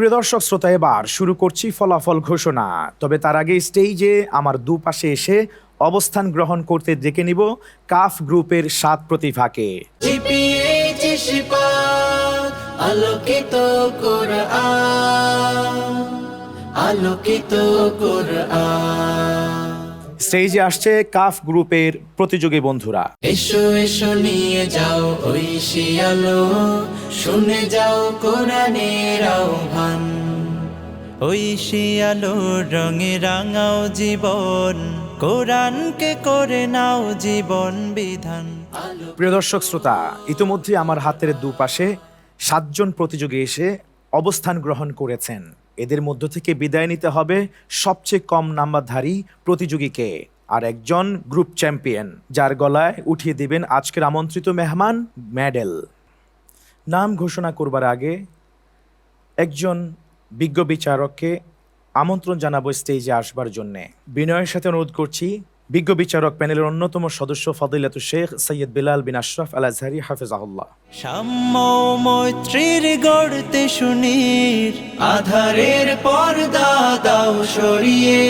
প্রিয় দর্শক শ্রোতা, এবার শুরু করছি ফলাফল ঘোষণা। তবে তার আগে স্টেজে আমার দুপাশে এসে অবস্থান গ্রহণ করতে ডেকে নিব কাফ গ্রুপের 7 প্রতিভাকে। আলোকিত কোরআন, আলোকিত কোরআন। স্টেজে আসছে কাফ গ্রুপের প্রতিযোগী বন্ধুরা। এসো এসো নিয়ে যাও ঐশী আলো, শুনে যাও কোরআনের আহ্বান। ঐশী আলো রঙে রাঙাও জীবন, কোরআনকে করে নাও জীবন বিধান। প্রিয় দর্শক শ্রোতা, ইতিমধ্যে আমার হাতের দুপাশে 7 জন প্রতিযোগী এসে অবস্থান গ্রহণ করেছেন। এদের মধ্য থেকে বিদায় নিতে হবে সবচেয়ে কম নাম্বারধারী প্রতিযোগীকে, আর একজন গ্রুপ চ্যাম্পিয়ন, যার গলায় উঠিয়ে দিবেন আজকের আমন্ত্রিত মেহমান মেডেল। নাম ঘোষণা করবার আগে একজন বিজ্ঞ বিচারককে আমন্ত্রণ জানাবো স্টেজে আসবার জন্যে। বিনয়ের সাথে অনুরোধ করছি বিজ্ঞ বিচারক প্যানেলের অন্যতম সদস্য ফদিলাতুল শেখ সৈয়দ বিলাল বিন আশরাফ আল আজহারি হাফেজাহুল্লাহ। সাম্য মৈত্রীর গড়তে সুনীর, আধারের পর্দা দাও সরিয়ে,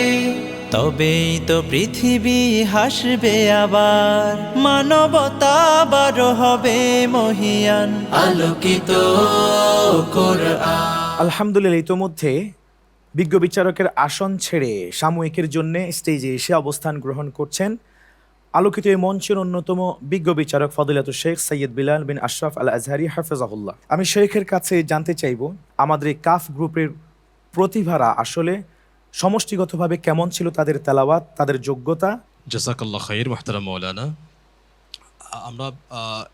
তবেই তো পৃথিবী হাসবে আবার, মানবতা আবারো হবে মহিয়ান। আলোকিত কোরআন। আলহামদুলিল্লাহ, ইতোমধ্যে বিজ্ঞ বিচারকের আসন ছেড়ে সাময়িকের জন্য স্টেজে এসে অবস্থান গ্রহণ করছেন আলোকিত এই মঞ্চের অন্যতম বিজ্ঞ বিচারক ফদিলাতুল শেখ সৈয়দ বিলাল বিন আশরাফ আল আজহারি হাফেজাহুল্লাহ। আমি শেখের কাছে জানতে চাইব, আমাদের এই কাফ গ্রুপের প্রতিভারা আসলে সমষ্টিগতভাবে কেমন ছিল, তাদের তেলাওয়াত, তাদের যোগ্যতা। জাযাকাল্লাহ খাইর মুহতারাম মাওলানা। আমরা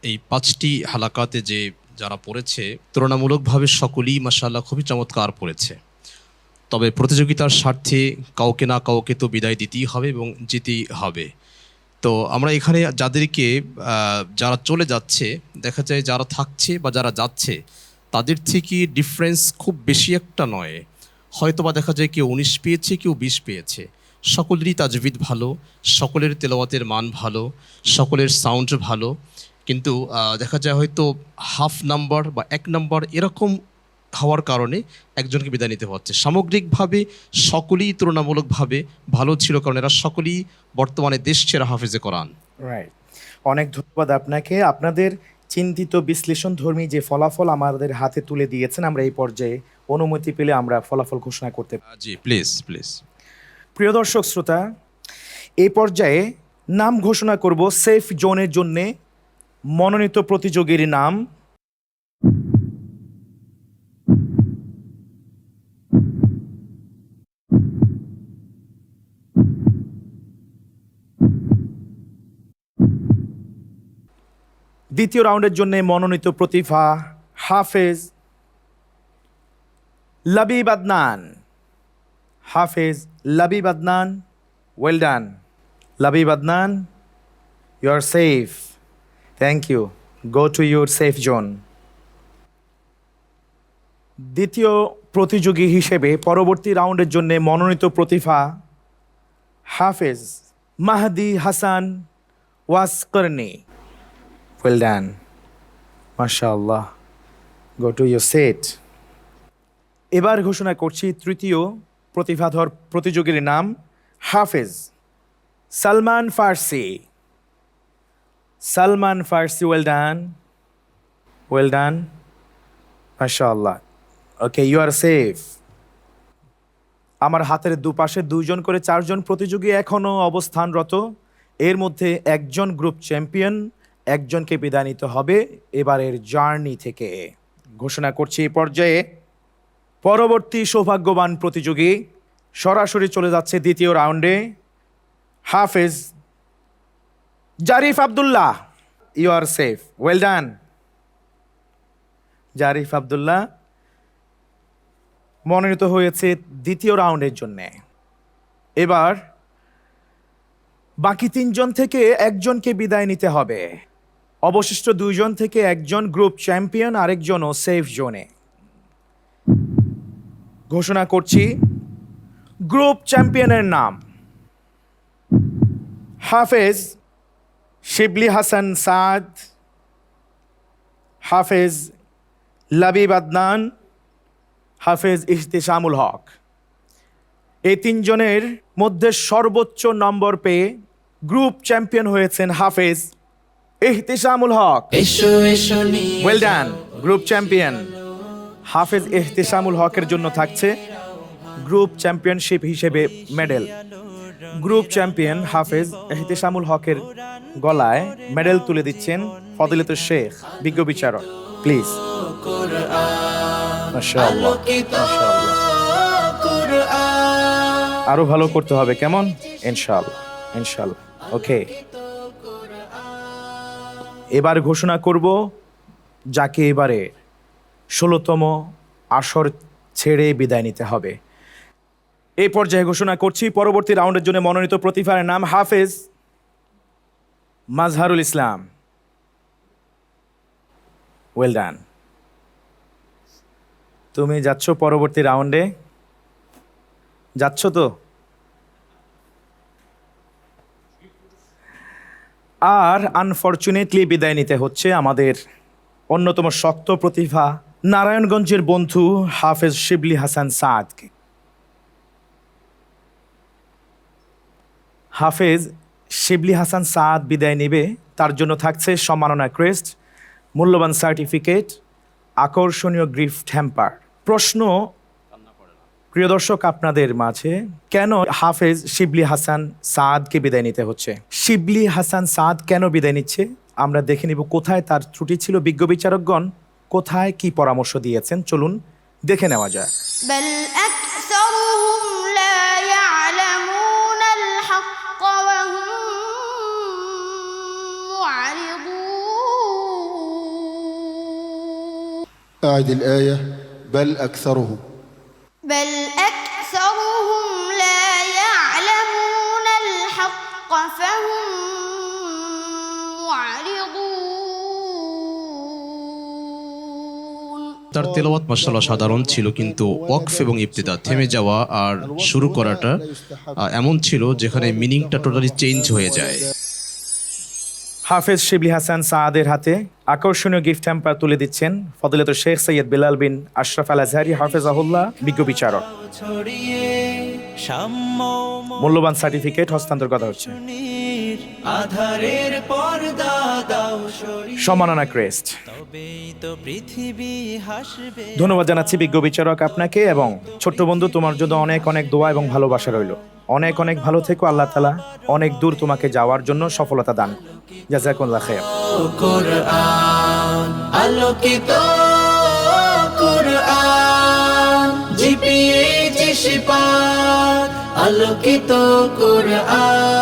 এই 5টি হালাকাতে যে যারা পড়েছে তুলনামূলকভাবে সকলেই মাশাআল্লাহ খুবই চমৎকার পড়েছে। তবে প্রতিযোগিতার স্বার্থে কাউকে না কাউকে তো বিদায় দিতেই হবে এবং যেতেই হবে। তো আমরা এখানে যাদেরকে যারা চলে যাচ্ছে, দেখা যায় যারা থাকছে বা যারা যাচ্ছে তাদের থেকে ডিফারেন্স খুব বেশি একটা নয়। হয়তোবা দেখা যায় কেউ 19 পেয়েছে, কেউ 20 পেয়েছে। সকলেরই তাজবিদ ভালো, সকলের তেলাওয়াতের মান ভালো, সকলের সাউন্ড ভালো, কিন্তু দেখা যায় হয়তো হাফ নাম্বার বা 1 নাম্বার এরকম হওয়ার কারণে একজনকে বিদায় নিতে হচ্ছে। সামগ্রিকভাবে সকলেই তুলনামূলকভাবে ভালো ছিল, কারণ এরা সকলেই বর্তমানে দেশ সেরা হাফেজে কোরআন। রাইট, অনেক ধন্যবাদ আপনাকে। আপনাদের চিন্তিত বিশ্লেষণধর্মী যে ফলাফল আমাদের হাতে তুলে দিয়েছেন, আমরা এই পর্যায়ে অনুমতি পেলে আমরা ফলাফল ঘোষণা করতে পারি। জি প্লিজ প্লিজ। প্রিয় দর্শক শ্রোতা, এই পর্যায়ে নাম ঘোষণা করব সেফ জোনের জন্যে মনোনীত প্রতিযোগীর নাম। দ্বিতীয় রাউন্ডের জন্য মনোনীত প্রতিভা হাফেজ Labib Adnan. Hafez Labib Adnan, well done. Labib Adnan, you are safe. Thank you, go to your safe zone. দ্বিতীয় প্রতিযোগী হিসেবে পরবর্তী রাউন্ডের জন্য মনোনীত প্রতিভা হাফেজ মাহদি হাসান ওয়াসকরনি। ওয়েল ডান, মাশাআল্লাহ, গো টু ইউর সেট। এবার ঘোষণা করছি তৃতীয় প্রতিভাধর প্রতিযোগীর নাম হাফেজ সালমান ফার্সি। সালমান ফার্সি, ওয়েল ডান, ওয়েল ডান, মাশাআল্লাহ। ওকে, ইউ আর সেফ। আমার হাতের দুপাশে 2 জন করে 4 জন প্রতিযোগী এখনও অবস্থানরত। এর মধ্যে একজন গ্রুপ চ্যাম্পিয়ন, একজনকে বিদায় নিতে হবে এবারের জার্নি থেকে। ঘোষণা করছি এই পর্যায়ে পরবর্তী সৌভাগ্যবান প্রতিযোগী সরাসরি চলে যাচ্ছে দ্বিতীয় রাউন্ডে Hafez Jarif Abdullah. You are safe, well done. Jarif Abdullah মনোনীত হয়েছে দ্বিতীয় রাউন্ডের জন্যে। এবার বাকি 3 জন থেকে একজনকে বিদায় নিতে হবে। অবশিষ্ট 2 জন থেকে একজন গ্রুপ চ্যাম্পিয়ন, আরেকজনও সেফ জোনে। ঘোষণা করছি গ্রুপ চ্যাম্পিয়নের নাম হাফেজ শিবলি হাসান সাদ, হাফেজ লাবিব আদনান, হাফেজ ইহতিসামুল হক। এই তিনজনের মধ্যে সর্বোচ্চ নম্বর পেয়ে গ্রুপ চ্যাম্পিয়ন হয়েছেন হাফেজ ইহতিসামুল হক। এসো এসো নিয়ে ওয়েল ডান, গ্রুপ চ্যাম্পিয়ন হাফেজ ইহতিসামুল হকের জন্য থাকছে গ্রুপ চ্যাম্পিয়নশিপ হিসেবে মেডেল। গ্রুপ চ্যাম্পিয়ন হাফেজ ইহতিসামুল হকের গলায় মেডেল তুলে দিচ্ছেন ফজিলতুল শেখ বিজ্ঞ বিচারক। প্লিজ। মাশাআল্লাহ, মাশাআল্লাহ। আরো ভালো করতে হবে, কেমন? ইনশাআল্লাহ, ইনশাআল্লাহ। ওকে, এবার ঘোষণা করব যাকে এবারে 16তম আসর ছেড়ে বিদায় নিতে হবে। এই পর্যায়ে ঘোষণা করছি পরবর্তী রাউন্ডের জন্য মনোনীত প্রতিভার নাম হাফেজ মাজহারুল ইসলাম। Well done. তুমি যাচ্ছ পরবর্তী রাউন্ডে, যাচ্ছ তো? আর আনফরচুনেটলি বিদায় নিতে হচ্ছে আমাদের অন্যতম শক্ত প্রতিভা নারায়ণগঞ্জের বন্ধু হাফেজ শিবলি হাসান সাদকে। হাফেজ শিবলি হাসান সাদ বিদায় নেবে, তার জন্য থাকছে সম্মাননা ক্রেস্ট, মূল্যবান সার্টিফিকেট, আকর্ষণীয় গিফট হ্যাম্পার। প্রশ্ন প্রিয় দর্শক আপনাদের মাঝে, কেন হাফেজ শিবলি হাসান সাদকে বিদায় নিতে হচ্ছে? শিবলি হাসান সাদ কেন বিদায় নিচ্ছে আমরা দেখে নিব। কোথায় তার ত্রুটি ছিল, বিজ্ঞ বিচারকগণ কোথায় কি পরামর্শ দিয়েছেন, চলুন দেখে নেওয়া যায়। بل أكثرهم لا يعلمون الحق وهم معرضون. أعد الآية بل أكثرهم. بل أكثرهم لا يعلمون الحق فهم معرضون. তার তেলাওয়াত মাশাআল্লাহ সাধারণ ছিল, কিন্তু ওয়াকফ এবং ইবতিদা থেমে যাওয়া আর শুরু করাটা এমন ছিল যেখানে মিনিংটা টোটালি চেঞ্জ হয়ে যায়। হাফেজ শিবলি হাসান সাদের হাতে আকর্ষণীয় গিফট হ্যাম্পার তুলে দিচ্ছেন ফজিলতুল শেখ সৈয়দ বেলাল বিন আশরাফ আল আজহারি হাফেজাহুল্লাহ বিজ্ঞ বিচারক। ছড়িয়ে সাম্য মূল্যবান সার্টিফিকেট হস্তান্তর করা হচ্ছে। মৈত্রীর আধারের পর্দা দাও সরিয়ে সম্মাননা ক্রেস্ট। তবেই তো পৃথিবী হাসবে। ধন্যবাদ জানাচ্ছি বিজ্ঞ বিচারক আপনাকে, এবং ছোট্ট বন্ধু তোমার জন্য অনেক অনেক দোয়া এবং ভালোবাসা রইল। অনেক অনেক ভালো থেকো, আল্লাহ তাআলা অনেক দূর তোমাকে যাওয়ার জন্য সফলতা দান। জাযাকুমুল্লাহ খাইর। কোরআন আলোকিত কোরআন জিপিএইচ শিপা আলোকিত কোরআন।